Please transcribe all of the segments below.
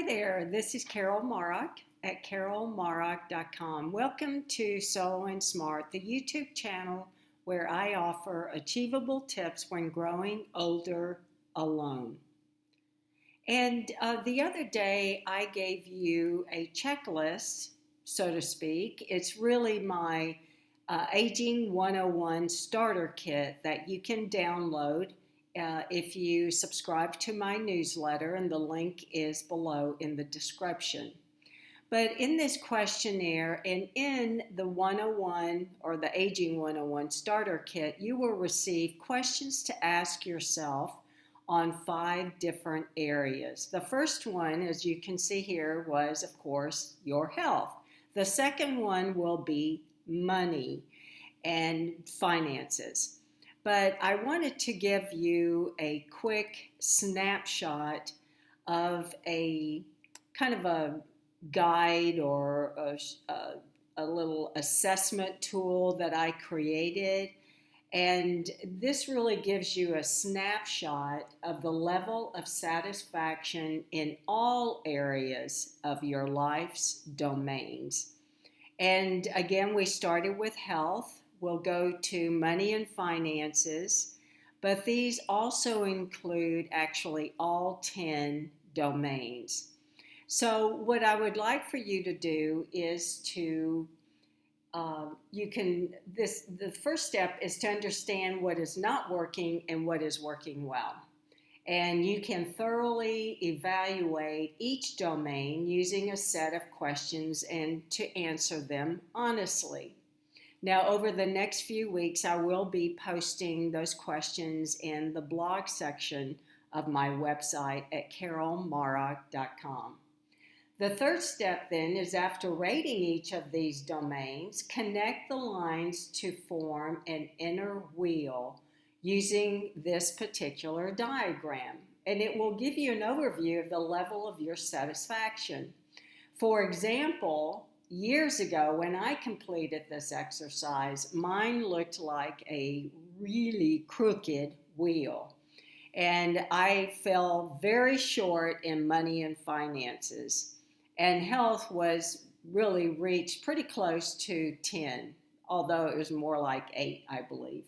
Hi there, this is Carol Marak at carolmarak.com. Welcome to Soul and Smart, the YouTube channel where I offer achievable tips when growing older alone. And the other day I gave you a checklist, so to speak. It's really my Aging 101 starter kit that you can download if you subscribe to my newsletter, and the link is below in the description. But in this questionnaire and in the 101 or the Aging 101 starter kit, you will receive questions to ask yourself on 5 different areas. The first one, as you can see here, was, of course, your health. The second one will be money and finances. But I wanted to give you a quick snapshot of a kind of a guide or a little assessment tool that I created. And this really gives you a snapshot of the level of satisfaction in all areas of your life's domains. And again, we started with health. We'll go to money and finances, but these also include actually all 10 domains. So what I would like for you to do is to, the first step is to understand what is not working and what is working well. And you can thoroughly evaluate each domain using a set of questions and to answer them honestly. Now, over the next few weeks, I will be posting those questions in the blog section of my website at carolmarak.com. The third step then is, after rating each of these domains, connect the lines to form an inner wheel using this particular diagram. And it will give you an overview of the level of your satisfaction. For example, years ago, when I completed this exercise, mine looked like a really crooked wheel. And I fell very short in money and finances. And health was really reached pretty close to 10, although it was more like 8, I believe.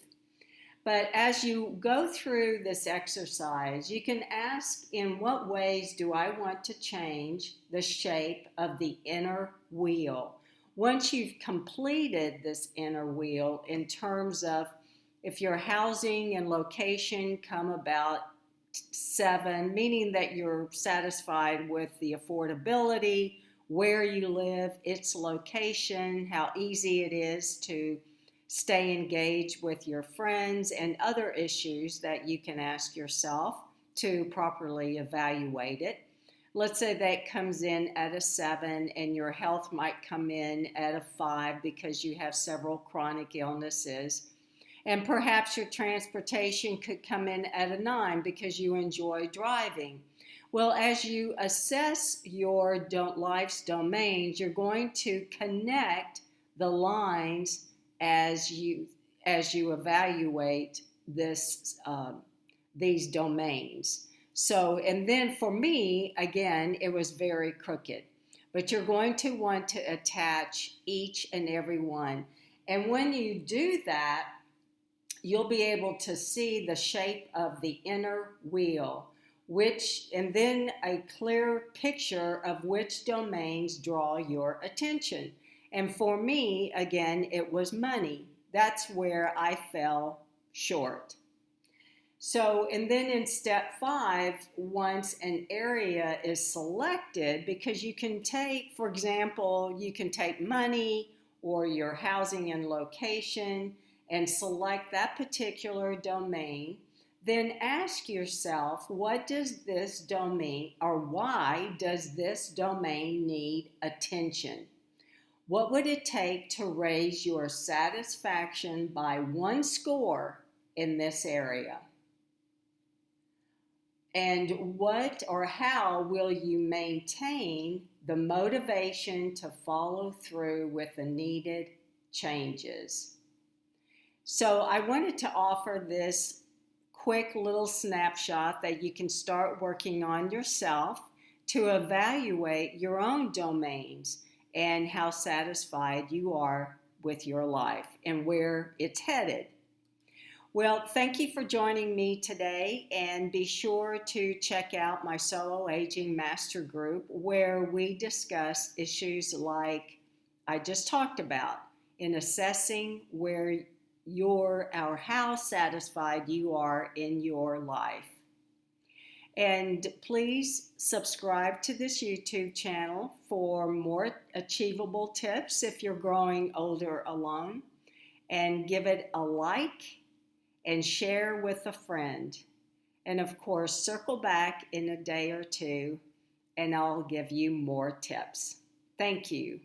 But as you go through this exercise, you can ask, in what ways do I want to change the shape of the inner wheel? Once you've completed this inner wheel, in terms of if your housing and location come about 7, meaning that you're satisfied with the affordability, where you live, its location, how easy it is to stay engaged with your friends, and other issues that you can ask yourself to properly evaluate it. Let's say that comes in at a 7 and your health might come in at a 5 because you have several chronic illnesses. And perhaps your transportation could come in at a 9 because you enjoy driving. Well, as you assess your life's domains, you're going to connect the lines as you evaluate these domains. So, and then for me, again, it was very crooked. But you're going to want to attach each and every one. And when you do that, you'll be able to see the shape of the inner wheel, and then a clear picture of which domains draw your attention. And for me, again, it was money. That's where I fell short. So, and then in step 5, once an area is selected, because you can take, for example, you can take money or your housing and location and select that particular domain, then ask yourself, what does this domain, or why does this domain need attention? What would it take to raise your satisfaction by 1 score in this area? And what or how will you maintain the motivation to follow through with the needed changes? So I wanted to offer this quick little snapshot that you can start working on yourself to evaluate your own domains and how satisfied you are with your life and where it's headed. Well, thank you for joining me today, and be sure to check out my Solo Aging Master Group where we discuss issues like I just talked about in assessing where you're or how satisfied you are in your life. And please subscribe to this YouTube channel for more achievable tips if you're growing older alone, and give it a like and share with a friend. And of course, circle back in a day or two and I'll give you more tips. Thank you.